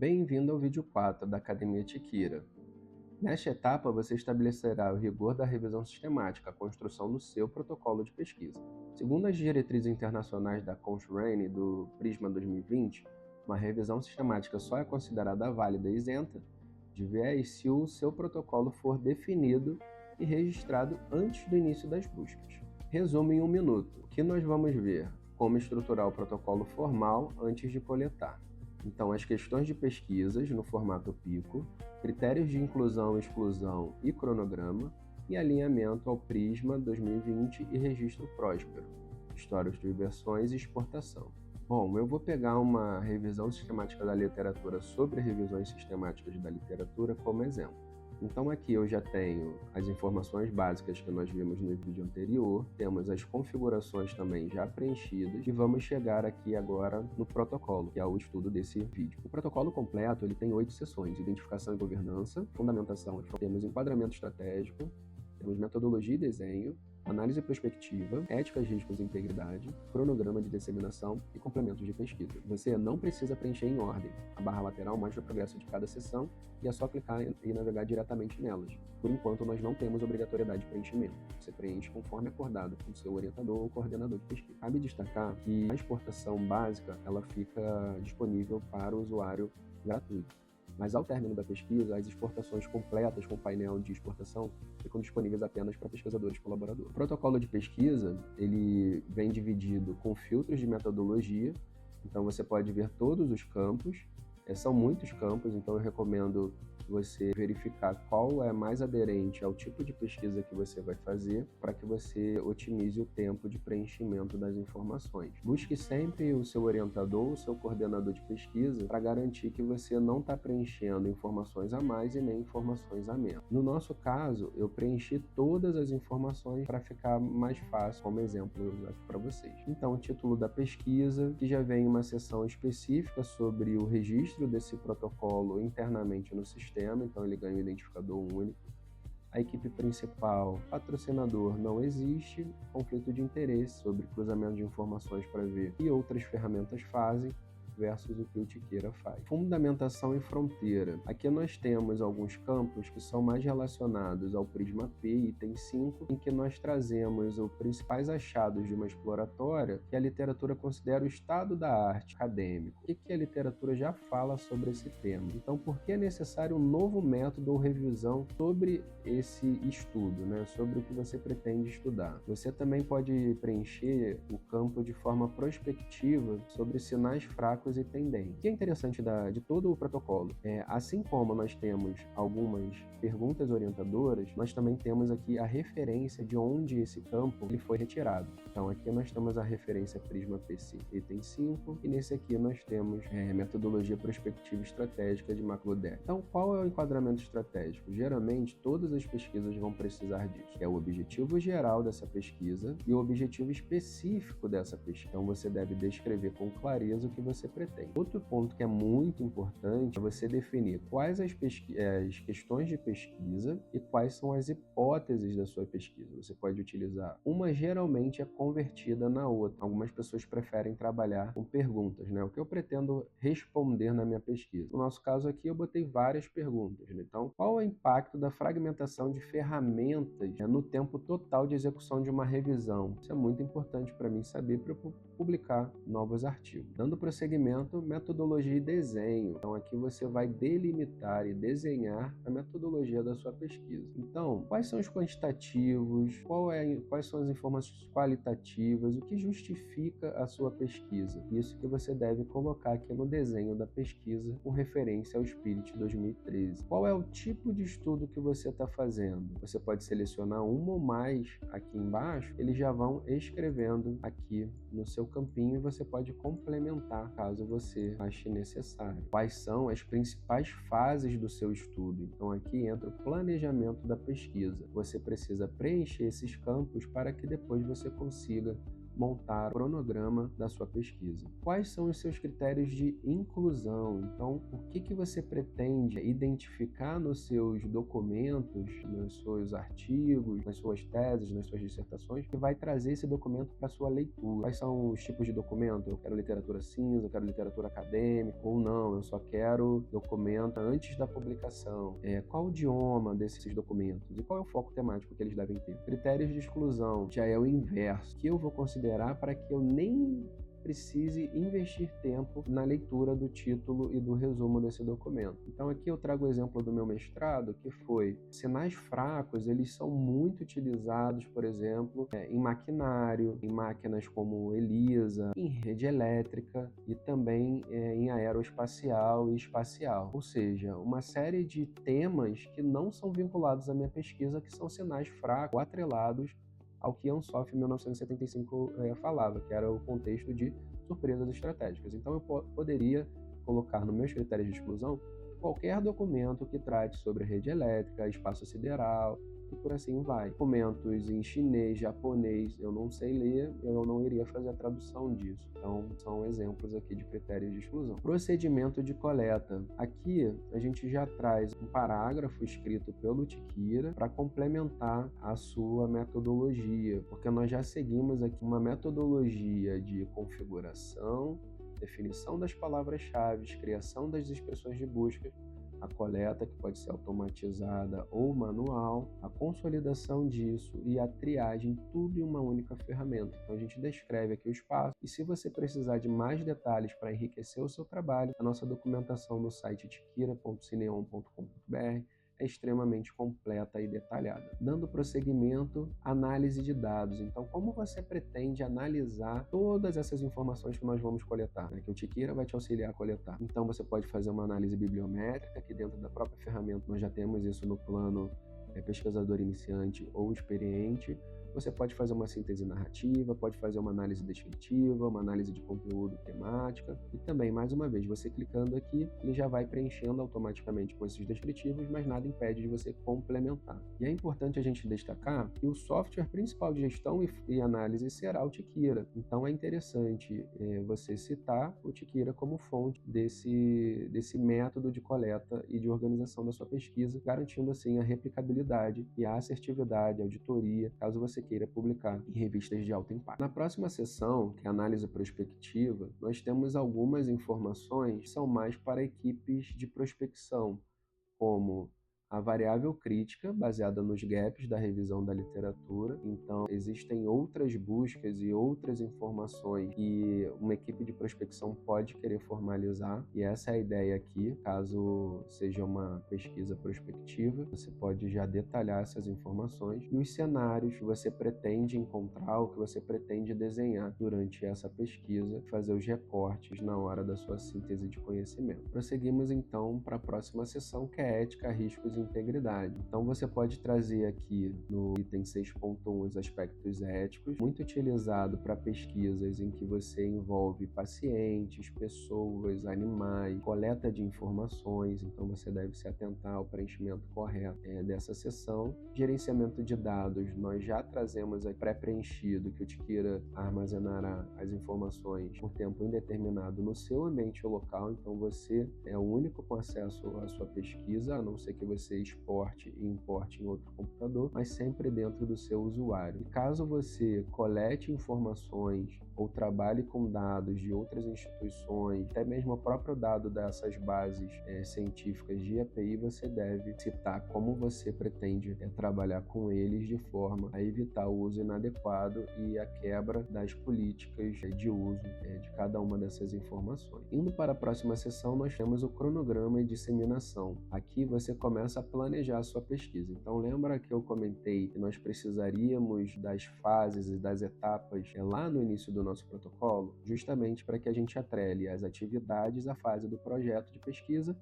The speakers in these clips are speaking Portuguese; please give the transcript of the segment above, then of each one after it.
Bem-vindo ao vídeo 4 da Academia Tiquira. Nesta etapa, você estabelecerá o rigor da revisão sistemática, a construção do seu protocolo de pesquisa. Segundo as diretrizes internacionais da Cochrane e do Prisma 2020, uma revisão sistemática só é considerada válida e isenta de viés se o seu protocolo for definido e registrado antes do início das buscas. Resumo em 1 minuto. O que nós vamos ver? Como estruturar o protocolo formal antes de coletar. Então, as questões de pesquisas no formato PICO, critérios de inclusão, exclusão e cronograma, e alinhamento ao Prisma 2020 e registro próspero, histórias de versões e exportação. Bom, eu vou pegar uma revisão sistemática da literatura sobre revisões sistemáticas da literatura como exemplo. Então aqui eu já tenho as informações básicas que nós vimos no vídeo anterior, temos as configurações também já preenchidas e vamos chegar aqui agora no protocolo, que é o estudo desse vídeo. O protocolo completo ele tem 8 seções: identificação e governança, fundamentação, temos enquadramento estratégico, temos metodologia e desenho, análise prospectiva, éticas, riscos e integridade, cronograma de disseminação e complementos de pesquisa. Você não precisa preencher em ordem. A barra lateral mostra o progresso de cada seção e é só clicar e navegar diretamente nelas. Por enquanto, nós não temos obrigatoriedade de preenchimento. Você preenche conforme acordado com o seu orientador ou coordenador de pesquisa. Cabe destacar que a exportação básica ela fica disponível para o usuário gratuito. Mas ao término da pesquisa, as exportações completas com painel de exportação ficam disponíveis apenas para pesquisadores colaboradores. O protocolo de pesquisa ele vem dividido com filtros de metodologia, então você pode ver todos os campos, são muitos campos, então eu recomendo você verificar qual é mais aderente ao tipo de pesquisa que você vai fazer para que você otimize o tempo de preenchimento das informações. Busque sempre o seu orientador, o seu coordenador de pesquisa para garantir que você não está preenchendo informações a mais e nem informações a menos. No nosso caso, eu preenchi todas as informações para ficar mais fácil, como exemplo aqui para vocês. Então, o título da pesquisa, que já vem uma seção específica sobre o registro desse protocolo internamente no sistema, então ele ganha um identificador único. A equipe principal, patrocinador não existe, conflito de interesse sobre cruzamento de informações para ver e outras ferramentas fazem, versus o que o Tiquira faz. Fundamentação e fronteira. Aqui nós temos alguns campos que são mais relacionados ao Prisma P, item 5, em que nós trazemos os principais achados de uma exploratória que a literatura considera o estado da arte acadêmico. O que a literatura já fala sobre esse tema? Então, por que é necessário um novo método ou revisão sobre esse estudo, né? Sobre o que você pretende estudar? Você também pode preencher o campo de forma prospectiva sobre sinais fracos e tendências. O que é interessante de todo o protocolo assim como nós temos algumas perguntas orientadoras, nós também temos aqui a referência de onde esse campo ele foi retirado. Então aqui nós temos a referência Prisma PC item 5 e nesse aqui nós temos metodologia prospectiva estratégica de McLuhan. Então qual é o enquadramento estratégico? Geralmente todas as pesquisas vão precisar disso, que é o objetivo geral dessa pesquisa e o objetivo específico dessa pesquisa. Então você deve descrever com clareza o que você pretende. Outro ponto que é muito importante é você definir quais as questões de pesquisa e quais são as hipóteses da sua pesquisa. Você pode utilizar uma, geralmente é convertida na outra. Algumas pessoas preferem trabalhar com perguntas, né? O que eu pretendo responder na minha pesquisa. No nosso caso aqui eu botei várias perguntas, né? Então, qual é o impacto da fragmentação de ferramentas no tempo total de execução de uma revisão? Isso é muito importante para mim saber para eu publicar novos artigos. Dando prosseguimento, metodologia e desenho. Então aqui você vai delimitar e desenhar a metodologia da sua pesquisa. Então, quais são os quantitativos, quais são as informações qualitativas, o que justifica a sua pesquisa? Isso que você deve colocar aqui no desenho da pesquisa com referência ao Spirit 2013. Qual é o tipo de estudo que você está fazendo? Você pode selecionar uma ou mais aqui embaixo, eles já vão escrevendo aqui no seu campinho e você pode complementar caso você ache necessário. Quais são as principais fases do seu estudo? Então aqui entra o planejamento da pesquisa. Você precisa preencher esses campos para que depois você consiga montar o cronograma da sua pesquisa. Quais são os seus critérios de inclusão? Então, o que você pretende identificar nos seus documentos, nos seus artigos, nas suas teses, nas suas dissertações, que vai trazer esse documento para sua leitura? Quais são os tipos de documento? Eu quero literatura cinza, eu quero literatura acadêmica, ou não, eu só quero documento antes da publicação. Qual o idioma desses documentos? E qual é o foco temático que eles devem ter? Critérios de exclusão já é o inverso, que eu vou considerar para que eu nem precise investir tempo na leitura do título e do resumo desse documento. Então aqui eu trago o exemplo do meu mestrado, que foi sinais fracos, eles são muito utilizados, por exemplo, em maquinário, em máquinas como ELISA, em rede elétrica e também em aeroespacial e espacial. Ou seja, uma série de temas que não são vinculados à minha pesquisa, que são sinais fracos ou atrelados ao que Ansoff em 1975 falava, que era o contexto de surpresas estratégicas. Então eu poderia colocar nos meus critérios de exclusão qualquer documento que trate sobre rede elétrica, espaço sideral e por assim vai. Documentos em chinês, japonês, eu não sei ler, eu não iria fazer a tradução disso. Então, são exemplos aqui de critérios de exclusão. Procedimento de coleta. Aqui, a gente já traz um parágrafo escrito pelo Tiquira para complementar a sua metodologia, porque nós já seguimos aqui uma metodologia de configuração, definição das palavras-chave, criação das expressões de busca, a coleta, que pode ser automatizada ou manual, a consolidação disso e a triagem, tudo em uma única ferramenta. Então a gente descreve aqui o espaço e se você precisar de mais detalhes para enriquecer o seu trabalho, a nossa documentação no site tiquira.cineon.com.br é extremamente completa e detalhada. Dando prosseguimento, análise de dados. Então, como você pretende analisar todas essas informações que nós vamos coletar, que o Tiquira vai te auxiliar a coletar? Então, você pode fazer uma análise bibliométrica, que dentro da própria ferramenta nós já temos isso no plano pesquisador iniciante ou experiente. Você pode fazer uma síntese narrativa, pode fazer uma análise descritiva, uma análise de conteúdo temática e também, mais uma vez, você clicando aqui, ele já vai preenchendo automaticamente com esses descritivos, mas nada impede de você complementar. E é importante a gente destacar que o software principal de gestão e análise será o Tiquira. Então é interessante você citar o Tiquira como fonte desse método de coleta e de organização da sua pesquisa, garantindo assim a replicabilidade e a assertividade, a auditoria, caso você queira publicar em revistas de alto impacto. Na próxima sessão, que é a análise prospectiva, nós temos algumas informações que são mais para equipes de prospecção, como a variável crítica, baseada nos gaps da revisão da literatura. Então, existem outras buscas e outras informações que uma equipe de prospecção pode querer formalizar, e essa é a ideia aqui. Caso seja uma pesquisa prospectiva, você pode já detalhar essas informações e os cenários que você pretende encontrar, o que você pretende desenhar durante essa pesquisa, fazer os recortes na hora da sua síntese de conhecimento. Prosseguimos então para a próxima sessão, que é ética, riscos e integridade. Então você pode trazer aqui no item 6.1 os aspectos éticos, muito utilizado para pesquisas em que você envolve pacientes, pessoas, animais, coleta de informações, então você deve se atentar ao preenchimento correto dessa seção. Gerenciamento de dados, nós já trazemos aí pré-preenchido que o Tiquira armazenará as informações por tempo indeterminado no seu ambiente local, então você é o único com acesso à sua pesquisa, a não ser que você exporte e importe em outro computador, mas sempre dentro do seu usuário. E caso você colete informações ou trabalhe com dados de outras instituições, até mesmo o próprio dado dessas bases científicas de API, você deve citar como você pretende trabalhar com eles de forma a evitar o uso inadequado e a quebra das políticas de uso de cada uma dessas informações. Indo para a próxima sessão, nós temos o cronograma e disseminação. Aqui você começa a planejar a sua pesquisa. Então lembra que eu comentei que nós precisaríamos das fases e das etapas lá no início do nosso protocolo, justamente para que a gente atrele as atividades à fase do projeto de pesquisa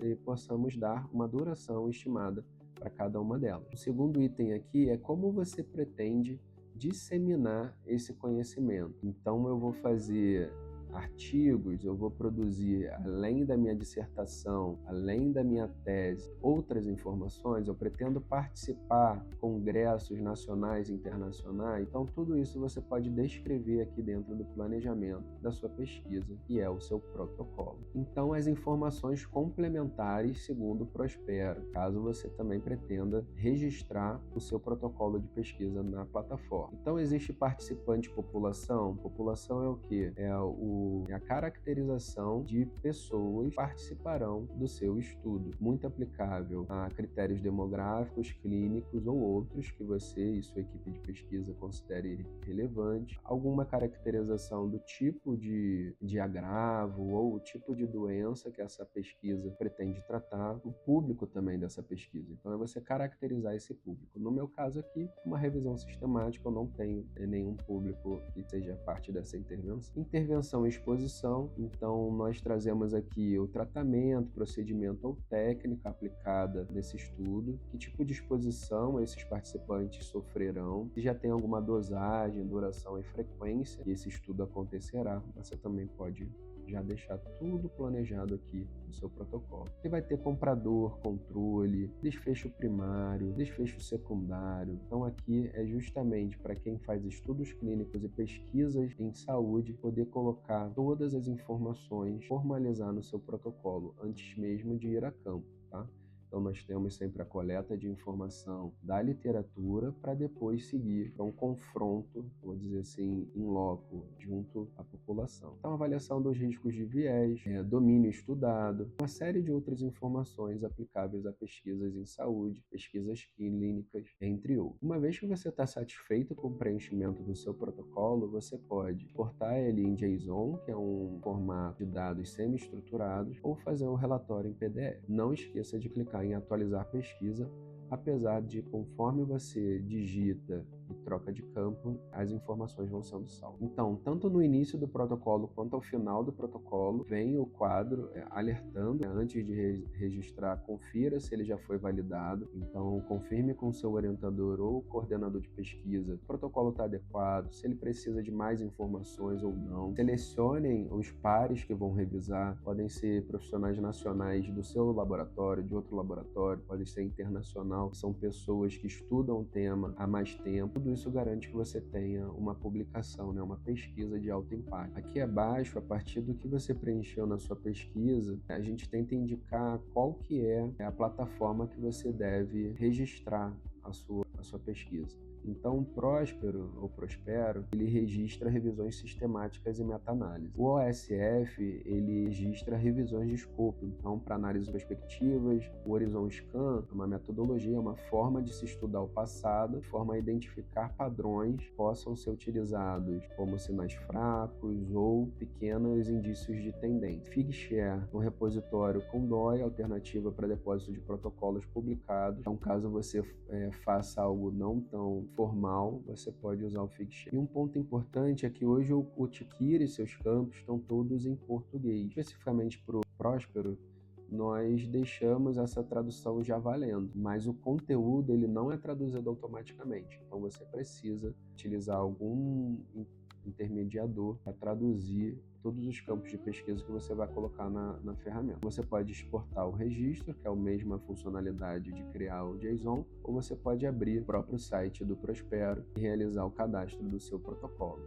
e possamos dar uma duração estimada para cada uma delas. O segundo item aqui é como você pretende disseminar esse conhecimento. Então eu vou fazer artigos, eu vou produzir, além da minha dissertação, além da minha tese, outras informações, eu pretendo participar de congressos nacionais e internacionais, então tudo isso você pode descrever aqui dentro do planejamento da sua pesquisa, que é o seu protocolo. Então, as informações complementares segundo o Prospero, caso você também pretenda registrar o seu protocolo de pesquisa na plataforma. Então, existe participante população. População é o quê? É a caracterização de pessoas que participarão do seu estudo, muito aplicável a critérios demográficos, clínicos ou outros que você e sua equipe de pesquisa considere relevante, alguma caracterização do tipo de agravo ou o tipo de doença que essa pesquisa pretende tratar, o público também dessa pesquisa. Então é você caracterizar esse público. No meu caso aqui, uma revisão sistemática, eu não tenho nenhum público que seja parte dessa intervenção. Intervenção e exposição, então nós trazemos aqui o tratamento, procedimento ou técnica aplicada nesse estudo, que tipo de exposição esses participantes sofrerão, se já tem alguma dosagem, duração e frequência que esse estudo acontecerá, você também pode já deixar tudo planejado aqui no seu protocolo. Você vai ter comprador, controle, desfecho primário, desfecho secundário. Então aqui é justamente para quem faz estudos clínicos e pesquisas em saúde poder colocar todas as informações, formalizar no seu protocolo antes mesmo de ir a campo, tá? Então, nós temos sempre a coleta de informação da literatura para depois seguir para um confronto, vou dizer assim, in loco, junto à população. Então, avaliação dos riscos de viés, domínio estudado, uma série de outras informações aplicáveis a pesquisas em saúde, pesquisas clínicas, entre outros. Uma vez que você está satisfeito com o preenchimento do seu protocolo, você pode exportar ele em JSON, que é um formato de dados semi-estruturados, ou fazer um relatório em PDF. Não esqueça de clicar em atualizar pesquisa, apesar de conforme você digita e troca de campo, as informações vão sendo salvas. Então, tanto no início do protocolo quanto ao final do protocolo, vem o quadro alertando, antes de registrar, confira se ele já foi validado. Então, confirme com o seu orientador ou coordenador de pesquisa se o protocolo está adequado, se ele precisa de mais informações ou não. Selecionem os pares que vão revisar, podem ser profissionais nacionais do seu laboratório, de outro laboratório, pode ser internacional, são pessoas que estudam o tema há mais tempo. Tudo isso garante que você tenha uma publicação, uma pesquisa de alto impacto. Aqui abaixo, a partir do que você preencheu na sua pesquisa, a gente tenta indicar qual que é a plataforma que você deve registrar a sua pesquisa. Então, o Prospero, ou Prospero, ele registra revisões sistemáticas e meta-análise. O OSF, ele registra revisões de escopo. Então, para análise de perspectivas, o Horizon Scan é uma metodologia, uma forma de se estudar o passado, forma a identificar padrões que possam ser utilizados como sinais fracos ou pequenos indícios de tendência. Figshare, um repositório com DOI, alternativa para depósito de protocolos publicados. Então, caso você faça algo não tão formal, você pode usar o Figshare. E um ponto importante é que hoje o Tiquira e seus campos estão todos em português. Especificamente para o Prospero, nós deixamos essa tradução já valendo, mas o conteúdo ele não é traduzido automaticamente. Então você precisa utilizar algum intermediador para traduzir todos os campos de pesquisa que você vai colocar na ferramenta. Você pode exportar o registro, que é a mesma funcionalidade de criar o JSON, ou você pode abrir o próprio site do Prospero e realizar o cadastro do seu protocolo.